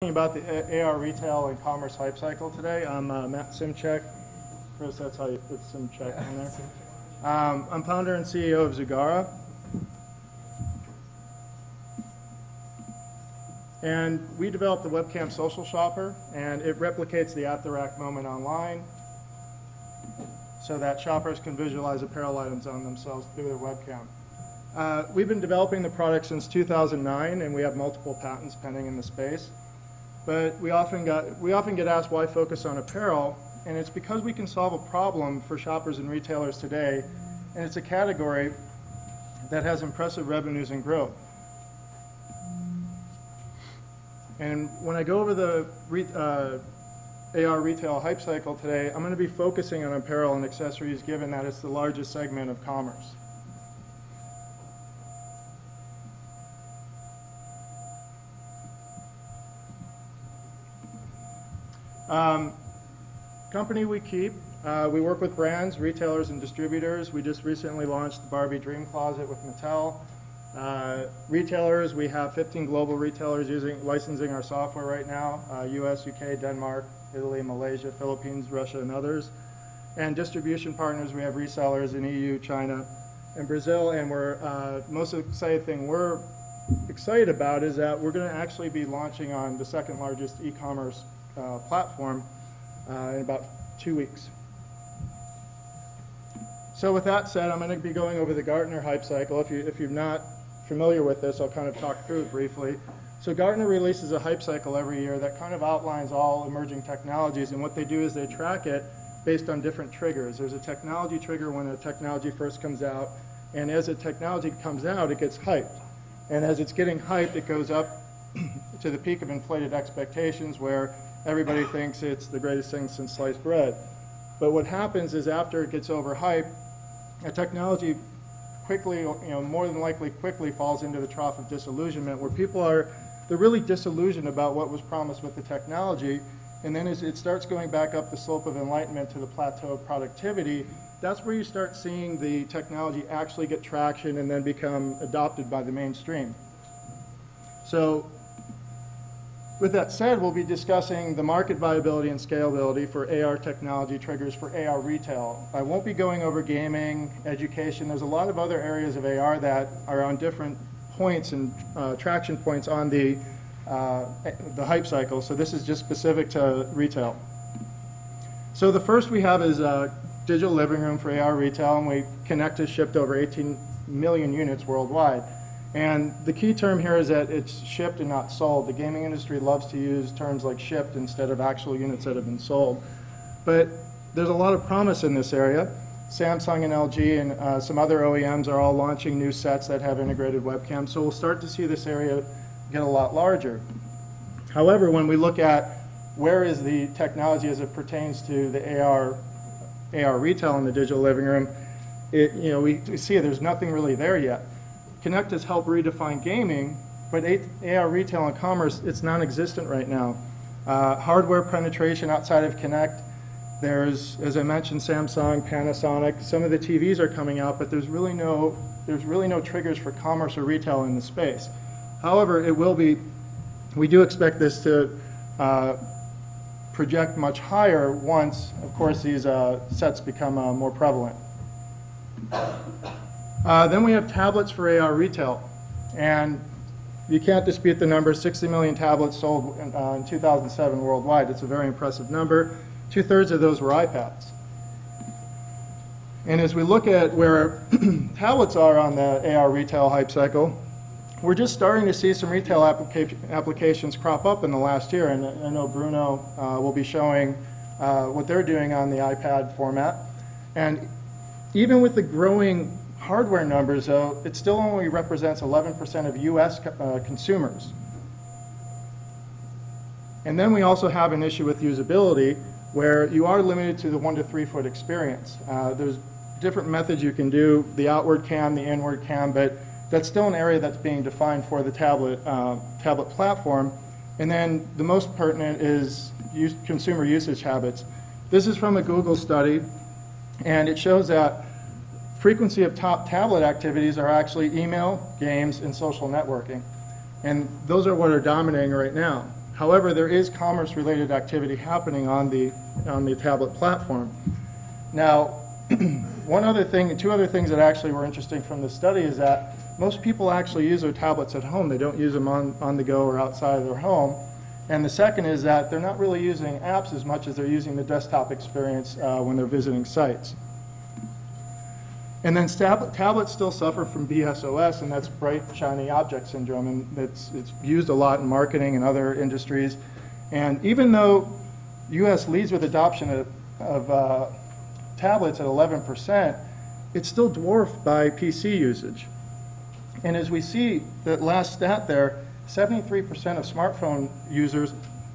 talking about the AR retail and commerce hype cycle today. I'm Matt Szymczyk. Chris, that's how you put Szymczyk in there. I'm founder and CEO of Zugara. And we developed the webcam social shopper, and it replicates the at-the-rack moment online so that shoppers can visualize apparel items on themselves through their webcam. We've been developing the product since 2009, and we have multiple patents pending in the space. But we often get asked why focus on apparel, and it's because we can solve a problem for shoppers and retailers today, and it's a category that has impressive revenues and growth. And when I go over the AR retail hype cycle today, I'm going to be focusing on apparel and accessories, given that it's the largest segment of commerce. Company we keep, we work with brands, retailers, and distributors. We just recently launched the Barbie Dream Closet with Mattel. Retailers, we have 15 global retailers licensing our software right now, US, UK, Denmark, Italy, Malaysia, Philippines, Russia, and others. And distribution partners, we have resellers in EU, China, and Brazil. And most exciting thing we're excited about is that we're going to actually be launching on the second largest e-commerce platform in about 2 weeks. So with that said, I'm going to be going over the Gartner hype cycle. If you're not familiar with this, I'll kind of talk through it briefly. So Gartner releases a hype cycle every year that kind of outlines all emerging technologies, and what they do is they track it based on different triggers. There's a technology trigger when a technology first comes out, and as a technology comes out, it gets hyped. And as it's getting hyped, it goes up to the peak of inflated expectations where everybody thinks it's the greatest thing since sliced bread. But what happens is after it gets overhyped, a technology quickly, more than likely quickly falls into the trough of disillusionment, where they're really disillusioned about what was promised with the technology, and then as it starts going back up the slope of enlightenment to the plateau of productivity, that's where you start seeing the technology actually get traction and then become adopted by the mainstream. So with that said, we'll be discussing the market viability and scalability for AR technology triggers for AR retail. I won't be going over gaming, education. There's a lot of other areas of AR that are on different points and traction points on the hype cycle. So this is just specific to retail. So the first we have is digital living room for AR retail, and we Connect has shipped over 18 million units worldwide. And the key term here is that it's shipped and not sold. The gaming industry loves to use terms like shipped instead of actual units that have been sold. But there's a lot of promise in this area. Samsung and LG and some other OEMs are all launching new sets that have integrated webcams, so we'll start to see this area get a lot larger. However, when we look at where is the technology as it pertains to the AR retail in the digital living room, we see there's nothing really there yet. Connect has helped redefine gaming, but AR retail and commerce, it's non-existent right now. Hardware penetration outside of Connect, there's, as I mentioned, Samsung, Panasonic. Some of the TVs are coming out, but there's really no triggers for commerce or retail in the space. However, we do expect this to project much higher once, of course, these sets become more prevalent. Then we have tablets for AR retail, and you can't dispute the number. 60 million tablets sold in 2007 worldwide. It's a very impressive number. 2/3 of those were iPads. And as we look at where tablets are on the AR retail hype cycle, we're just starting to see some retail applications crop up in the last year, and I know Bruno will be showing what they're doing on the iPad format. And even with the growing hardware numbers, though, it still only represents 11% of US consumers. And then we also have an issue with usability, where you are limited to the 1 to 3 foot experience. There's different methods you can do, the outward cam, the inward cam, but that's still an area that's being defined for the tablet platform. And then the most pertinent is consumer usage habits. This is from a Google study, and it shows that frequency of top tablet activities are actually email, games, and social networking. And those are what are dominating right now. However, there is commerce-related activity happening on the tablet platform. Now, two other things that actually were interesting from the study is that most people actually use their tablets at home. They don't use them on the go or outside of their home. And the second is that they're not really using apps as much as they're using the desktop experience when they're visiting sites. And then tablets still suffer from BSOS, and that's bright, shiny object syndrome, and it's used a lot in marketing and other industries. And even though U.S. leads with adoption of tablets at 11%, it's still dwarfed by PC usage. And as we see, that last stat there, 73% of smartphone users,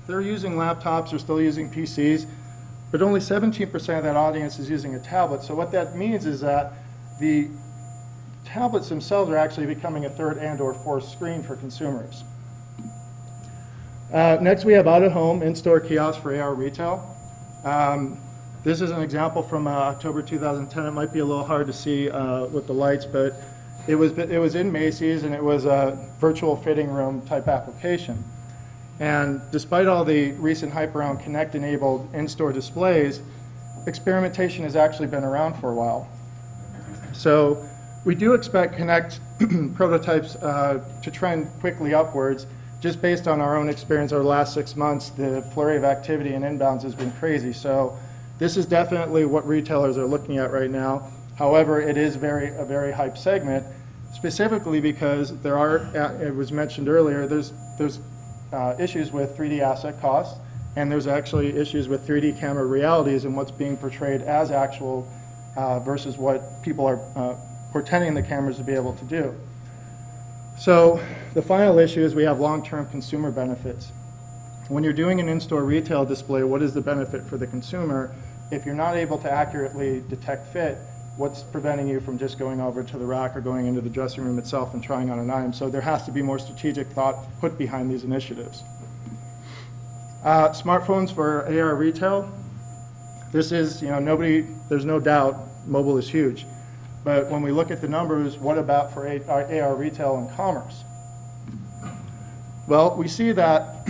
they're using laptops, they're still using PCs, but only 17% of that audience is using a tablet. So what that means is that the tablets themselves are actually becoming a third and/or fourth screen for consumers. Next, we have out-of-home in-store kiosks for AR retail. This is an example from October 2010. It might be a little hard to see with the lights, but it was in Macy's, and it was a virtual fitting room type application. And despite all the recent hype around Kinect-enabled in-store displays, experimentation has actually been around for a while. So we do expect Kinect prototypes to trend quickly upwards. Just based on our own experience over the last 6 months, the flurry of activity and inbounds has been crazy. So this is definitely what retailers are looking at right now. However, it is a very hype segment, specifically because there are, it was mentioned earlier, there's issues with 3D asset costs, and there's actually issues with 3D camera realities and what's being portrayed as actual versus what people are portending the cameras to be able to do. So the final issue is we have long-term consumer benefits. When you're doing an in-store retail display, what is the benefit for the consumer? If you're not able to accurately detect fit, what's preventing you from just going over to the rack or going into the dressing room itself and trying on an item? So there has to be more strategic thought put behind these initiatives. Smartphones for AR retail. This is, there's no doubt mobile is huge. But when we look at the numbers, what about for AR retail and commerce? Well, we see that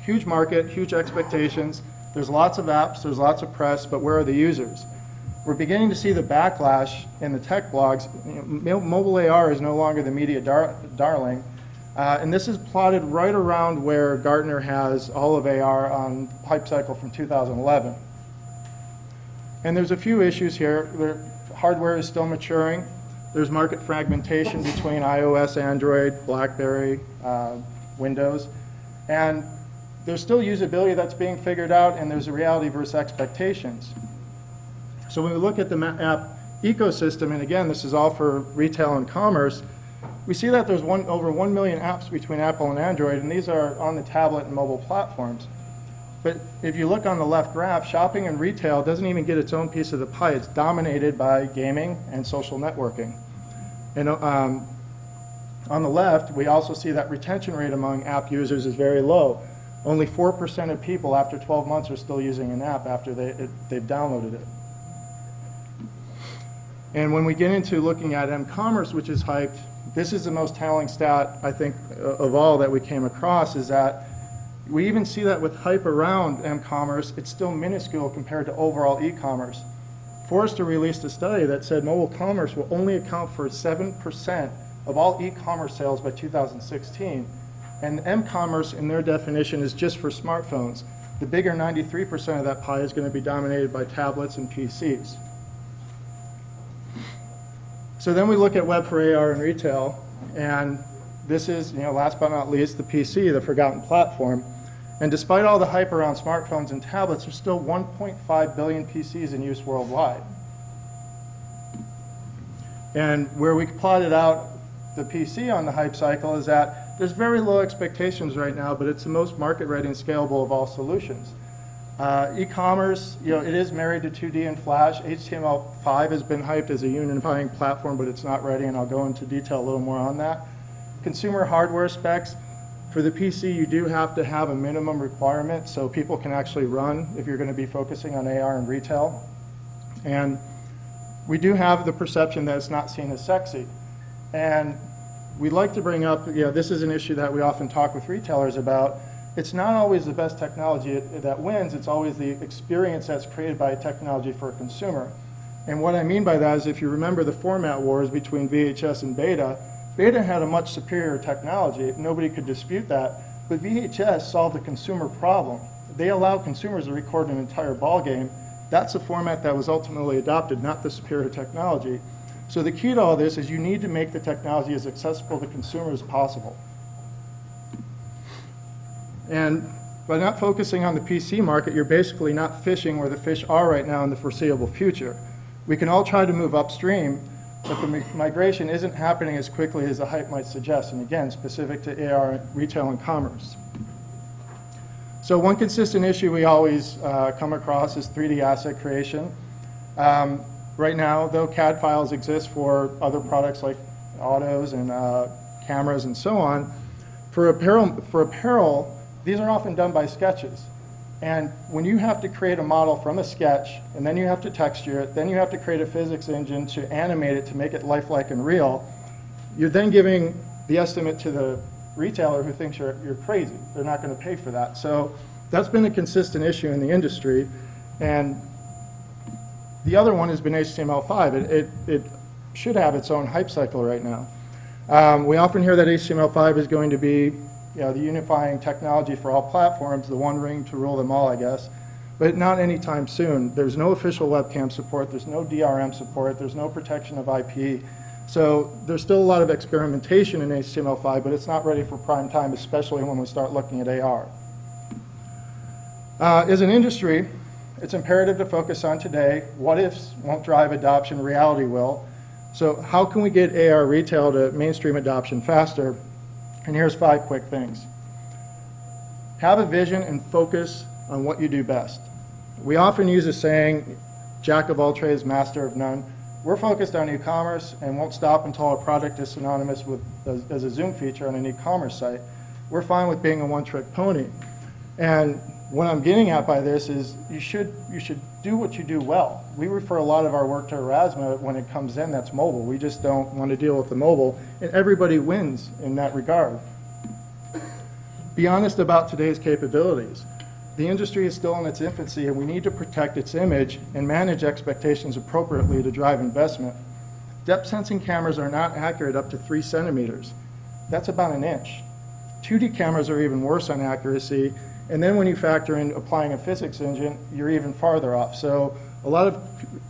huge market, huge expectations. There's lots of apps, there's lots of press, but where are the users? We're beginning to see the backlash in the tech blogs. Mobile AR is no longer the media darling. And this is plotted right around where Gartner has all of AR on hype cycle from 2011. And there's a few issues here. Hardware is still maturing. There's market fragmentation between iOS, Android, BlackBerry, Windows. And there's still usability that's being figured out, and there's a reality versus expectations. So when we look at the app ecosystem, and again, this is all for retail and commerce, we see that there's over 1 million apps between Apple and Android, and these are on the tablet and mobile platforms. But if you look on the left graph, shopping and retail doesn't even get its own piece of the pie. It's dominated by gaming and social networking. And on the left, we also see that retention rate among app users is very low. Only 4% of people after 12 months are still using an app after they've downloaded it. And when we get into looking at m-commerce, which is hyped, this is the most telling stat, I think, of all that we came across, is that we even see that with hype around m-commerce, it's still minuscule compared to overall e-commerce. Forrester released a study that said mobile commerce will only account for 7% of all e-commerce sales by 2016. And m-commerce, in their definition, is just for smartphones. The bigger 93% of that pie is going to be dominated by tablets and PCs. So then we look at web for AR and retail, and this is, last but not least, the PC, the forgotten platform. And despite all the hype around smartphones and tablets, there's still 1.5 billion PCs in use worldwide. And where we plotted out the PC on the hype cycle is that there's very low expectations right now, but it's the most market-ready and scalable of all solutions. E-commerce, it is married to 2D and Flash. HTML5 has been hyped as a unifying platform, but it's not ready, and I'll go into detail a little more on that. Consumer hardware specs. For the PC, you do have to have a minimum requirement so people can actually run if you're going to be focusing on AR and retail. And we do have the perception that it's not seen as sexy. And we'd like to bring up, this is an issue that we often talk with retailers about. it's not always the best technology that wins, it's always the experience that's created by technology for a consumer. And what I mean by that is if you remember the format wars between VHS and Beta, Beta had a much superior technology, nobody could dispute that, but VHS solved the consumer problem. They allow consumers to record an entire ball game. That's the format that was ultimately adopted, not the superior technology. So the key to all this is you need to make the technology as accessible to consumers as possible. And by not focusing on the PC market, you're basically not fishing where the fish are right now in the foreseeable future. We can all try to move upstream, but the migration isn't happening as quickly as the hype might suggest, and again, specific to AR, retail, and commerce. So one consistent issue we always come across is 3D asset creation. Right now, though CAD files exist for other products like autos and cameras and so on, for apparel, these are often done by sketches. And when you have to create a model from a sketch, and then you have to texture it, then you have to create a physics engine to animate it to make it lifelike and real, you're then giving the estimate to the retailer who thinks you're crazy. They're not going to pay for that. So that's been a consistent issue in the industry. And the other one has been HTML5. It should have its own hype cycle right now. We often hear that HTML5 is going to be the unifying technology for all platforms, the one ring to rule them all, I guess, but not anytime soon. There's no official webcam support, there's no DRM support, there's no protection of IP. So there's still a lot of experimentation in HTML5, but it's not ready for prime time, especially when we start looking at AR. As an industry, it's imperative to focus on today. What ifs won't drive adoption, reality will. So how can we get AR retail to mainstream adoption faster? And here's 5 quick things. Have a vision and focus on what you do best. We often use a saying, jack of all trades, master of none. We're focused on e-commerce and won't stop until our product is synonymous with as a Zoom feature on an e-commerce site. We're fine with being a one-trick pony. And what I'm getting at by this is you should do what you do well. We refer a lot of our work to Erasmus when it comes in that's mobile. We just don't want to deal with the mobile, and everybody wins in that regard. Be honest about today's capabilities. The industry is still in its infancy, and we need to protect its image and manage expectations appropriately to drive investment. Depth sensing cameras are not accurate up to 3 centimeters. That's about an inch. 2D cameras are even worse on accuracy, and then when you factor in applying a physics engine, you're even farther off. So a lot of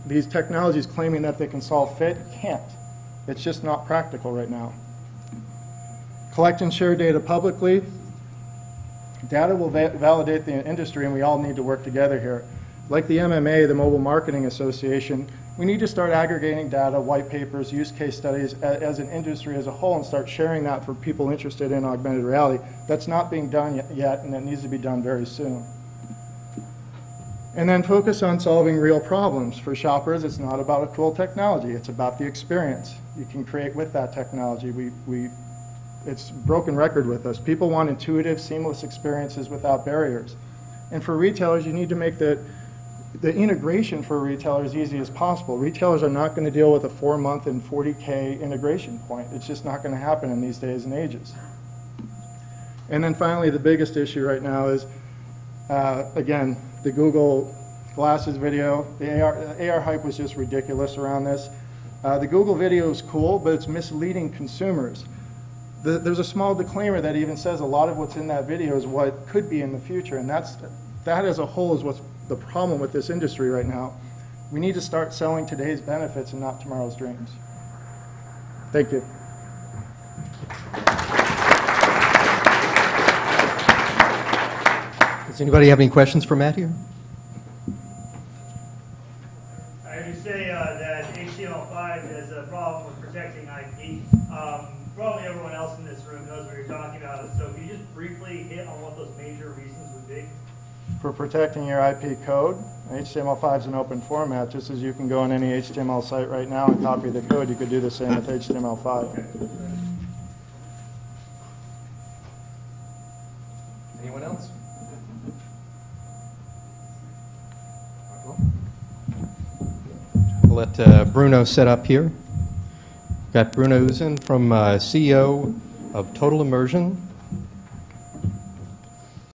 these technologies claiming that they can solve fit can't. It's just not practical right now. Collect and share data publicly. Data will validate the industry, and we all need to work together here. Like the MMA, the Mobile Marketing Association, we need to start aggregating data, white papers, use case studies as an industry as a whole and start sharing that for people interested in augmented reality. That's not being done yet, and it needs to be done very soon. And then focus on solving real problems. For shoppers, it's not about a cool technology. It's about the experience you can create with that technology. It's broken record with us. People want intuitive, seamless experiences without barriers. And for retailers, you need to make the integration for retailers as easy as possible. Retailers are not going to deal with a 4-month and 40K integration point. It's just not going to happen in these days and ages. And then finally, the biggest issue right now is, again, the Google Glasses video. The AR hype was just ridiculous around this. The Google video is cool, but it's misleading consumers. There's a small disclaimer that even says a lot of what's in that video is what could be in the future, and that as a whole is what's the problem with this industry right now. We need to start selling today's benefits and not tomorrow's dreams. Thank you. Does anybody have any questions for Matt here? I heard you say that HTML5 has a problem with protecting IP. Probably everyone else in this room knows what you're talking about. So can you just briefly hit on what those major reasons would be? For protecting your IP code, HTML5 is an open format. Just as you can go on any HTML site right now and copy the code, you could do the same with HTML5. Okay. Anyone else? I'll let Bruno set up here. Got Bruno Usen from CEO of Total Immersion.